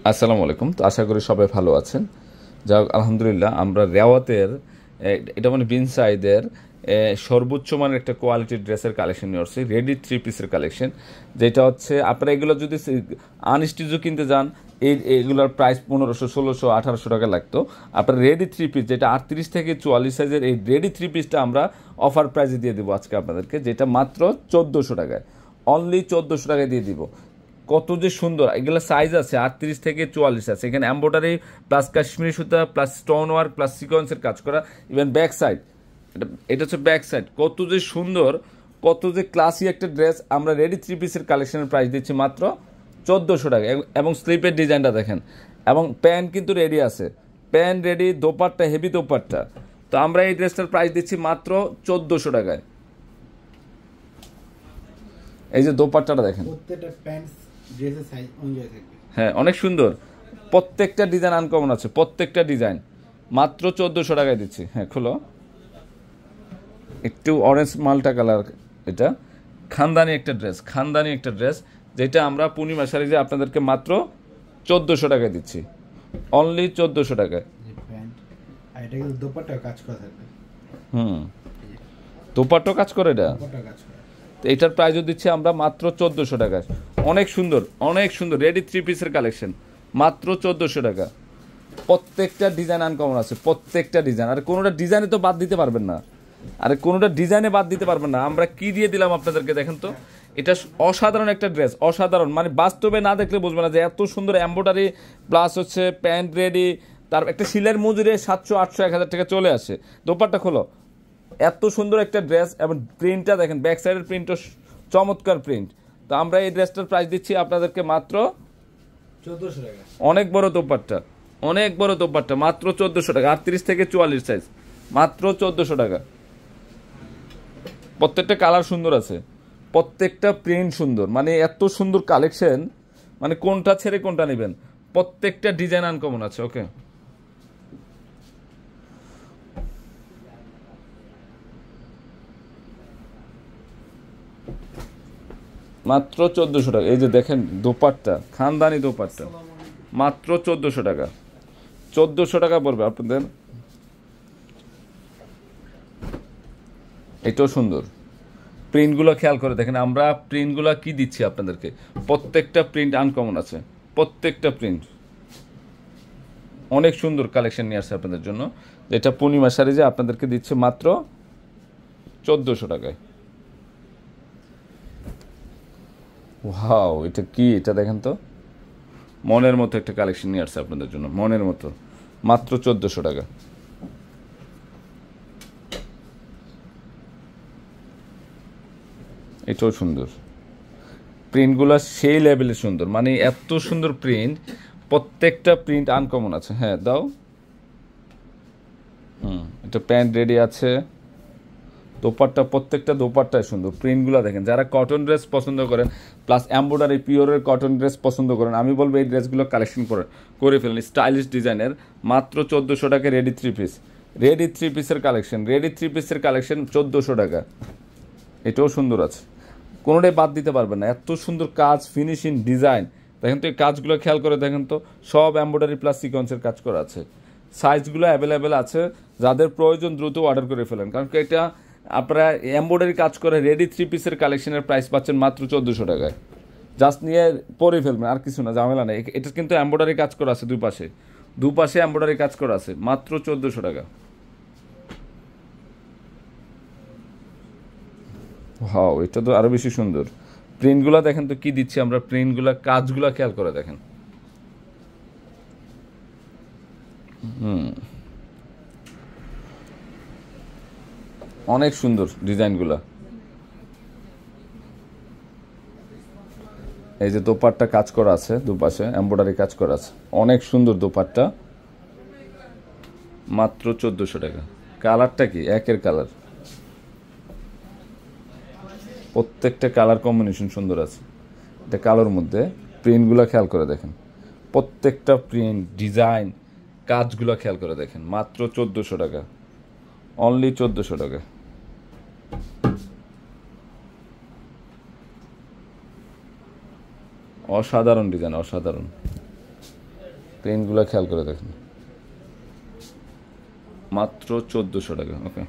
আসসালামু আলাইকুম। তো আশা করি সবাই ভালো আছেন। যাই হোক, আলহামদুলিল্লাহ আমরা রেওয়াতের এটা মানে বিন সাইদের সর্বোচ্চ মানের একটা কোয়ালিটির ড্রেসের কালেকশন নিয়ে আসছি, রেডি থ্রি পিসের কালেকশন। যেটা হচ্ছে আপনারা এগুলো যদি আনস্টিচও কিনতে যান, এগুলোর প্রাইস 1500, 1600, 1800 টাকা লাগতো। আপনার রেডি থ্রি পিস যেটা 38 থেকে 44 সাইজের, এই রেডি থ্রি পিসটা আমরা অফার প্রাইসে দিয়ে দেবো আজকে আপনাদেরকে, যেটা মাত্র 1400 টাকায়, অনলি 1400 টাকায় দিয়ে দিব। কত যে সুন্দর এগুলো, সাইজ আছে 38 থেকে 44 আছে। এখানে এমব্রয়ডারি প্লাস কাশ্মীরি সুতা প্লাস স্টোন ওয়ার্ক প্লাস সিকোয়েন্সের কাজ করা। ইভেন ব্যাক সাইড, এটা হচ্ছে ব্যাক সাইড। কত যে সুন্দর, কত যে ক্লাসি একটা ড্রেস। আমরা রেডি থ্রি পিসের কালেকশনের প্রাইস দিচ্ছি মাত্র 1400 টাকা। এবং স্লিপের ডিজাইনটা দেখেন, এবং প্যান্ট কিন্তু রেডি আছে, pant ready, dupatta heavy dupatta. তো আমরা এই ড্রেসটার প্রাইস দিচ্ছি মাত্র 1400 টাকায়। এই যে দোপাট্টাটা দেখেন, প্রত্যেকটা প্যান্টস ড্রেসের সাইজ অনুযায়ী থাকবে। হ্যাঁ অনেক সুন্দর, প্রত্যেকটা ডিজাইন আনকমন আছে, প্রত্যেকটা ডিজাইন মাত্র 1400 টাকায় দিচ্ছি। হ্যাঁ খুলো, একটু অরেঞ্জ মাল্টা কালার, এটা খানদানি একটা ড্রেস, খানদানি একটা ড্রেস, যেটা আমরা পূর্ণিমা শাড়িতে আপনাদেরকে মাত্র 1400 টাকায় দিচ্ছি, অনলি 1400 টাকায়। যে প্যান্ট আর এটা কিন্তু দোপাট্টা কাজ করা থাকবে। দোপাট্টা কাজ করে এটা। দোপাট্টা কাজ করা। তো এটার প্রাইসও দিচ্ছি আমরা মাত্র 1400 টাকায়। অনেক সুন্দর, অনেক সুন্দর রেডি থ্রি পিসের কালেকশন, মাত্র 1400 টাকা। প্রত্যেকটা ডিজাইন আনকমন আছে, প্রত্যেকটা ডিজাইন। আর কোনোটা ডিজাইনে তো বাদ দিতে পারবেন না, আরে কোনোটা ডিজাইনে বাদ দিতে পারবেন না। আমরা কি দিয়ে দিলাম আপনাদেরকে, দেখেন তো। এটা অসাধারণ একটা ড্রেস, অসাধারণ, মানে বাস্তবে না দেখলে বুঝবে না যে এত সুন্দর এমব্রয়ডারি প্লাস হচ্ছে প্যান্ট রেডি। তার একটা সিলাইয়ের মজুরি 700, 800, 1000 টাকা চলে আসে। দোপাট্টা খোলো, এত সুন্দর একটা ড্রেস, এবং প্রিন্টটা দেখেন, ব্যাক সাইডের প্রিন্টও চমৎকার প্রিন্ট। তো আমরা এই ড্রেসটার প্রাইস দিচ্ছি আপনাদেরকে মাত্র 1400 টাকা। অনেক বড় দোপাট্টা, অনেক বড় দোপাট্টা, মাত্র 1400 টাকা। 38 থেকে 44 সাইজ, মাত্র 1400 টাকা। প্রত্যেকটা কালার সুন্দর আছে, প্রত্যেকটা প্রিন্ট সুন্দর, মানে এত সুন্দর কালেকশন, মানে কোনটা ছেড়ে কোনটা নেবেন। প্রত্যেকটা ডিজাইন আনকমন আছে। ওকে, মাত্র 1400 টাকা। এই যে দেখেন দোপাট্টা, খানদানি দোপাট্টা, মাত্র 1400 টাকা। 1400 টাকা পড়বে আপনাদের। এটাও সুন্দর, প্রিন্টগুলো খেয়াল করে দেখেন, আমরা প্রিন্টগুলো কি দিচ্ছি আপনাদেরকে। প্রত্যেকটা প্রিন্ট আনকমন আছে, প্রত্যেকটা প্রিন্ট। অনেক সুন্দর কালেকশন নিয়ে আসছে আপনাদের জন্য, যেটা পূর্ণিমা শাড়ি যে আপনাদেরকে দিচ্ছে মাত্র 1400 টাকায়। ওয়াও, এটা কি, এটা দেখেন তো, মনের মতো একটা কালেকশন নিয়ে আসছে আপনাদের জন্য, মনের মতো, মাত্র 1400 টাকা। এটাও সুন্দর, প্রিন্টগুলো সেই লেভেলে সুন্দর, মানে এত সুন্দর প্রিন্ট, প্রত্যেকটা প্রিন্ট আনকমন আছে। হ্যাঁ দাও, এটা প্যান্ট রেডি আছে, দোপাট্টা, প্রত্যেকটা দোপাট্টায় সুন্দর। প্রিন্টগুলো দেখেন, যারা কটন ড্রেস পছন্দ করেন প্লাস এমব্রয়ডারি পিওরের কটন ড্রেস পছন্দ করেন, আমি বলবো এই ড্রেসগুলো কালেকশন করে ফেলেন, স্টাইলিশ ডিজাইনের, মাত্র 1400 টাকা ready three piece. Ready three পিসের কালেকশন, রেডি থ্রি পিসের কালেকশন 1400 টাকা। এটাও সুন্দর আছে, কোনোটাই বাদ দিতে পারবেন না, এত সুন্দর কাজ, ফিনিশিং, ডিজাইন। দেখেন তো এই কাজগুলো খেয়াল করে দেখেন তো, সব এমব্রয়ডারি প্লাস সিকোয়েন্সের কাজ করা আছে। সাইজগুলো অ্যাভেলেবেল আছে, যাদের প্রয়োজন দ্রুত অর্ডার করে ফেলেন, কারণ কি এটা আপনারা এমব্রয়ডারি কাজ করে রেডি থ্রি পিসের কালেকশনের প্রাইস পাচ্ছেন মাত্র 1400 টাকায়। জাস্ট নিয়ে পরে ফেলবেন, আর কিছু না, ঝামেলা নেই। এটা কিন্তু এমব্রয়ডারি কাজ করা আছে, দুপাশে এমব্রয়ডারি কাজ করা আছে, মাত্র 1400 টাকা। হ্যাঁ, এটা তো আরো বেশি সুন্দর। প্রিন্টগুলো দেখেন তো কি দিচ্ছি আমরা, প্রিন্টগুলো, কাজগুলো খেয়াল করে দেখেন। অনেক সুন্দর ডিজাইনগুলো। এই যে দোপাট্টা কাজ করা আছে, দুপাশে এমব্রয়ডারি কাজ করা আছে, অনেক সুন্দর দোপাট্টা, মাত্র 1400 টাকা। কালারটা কি, একের কালার, প্রত্যেকটা কালার কম্বিনেশন সুন্দর আছে। এটা কালোর মধ্যে, প্রিন্টগুলো খেয়াল করে দেখেন, প্রত্যেকটা প্রিন্ট, ডিজাইন, কাজগুলো খেয়াল করে দেখেন, মাত্র 1400 টাকা, অনলি 1400 টাকা। অসাধারণ ডিজাইন, অসাধারণ। প্রিন্টগুলো খেয়াল করে দেখুন, মাত্র 1400 টাকা। ওকে।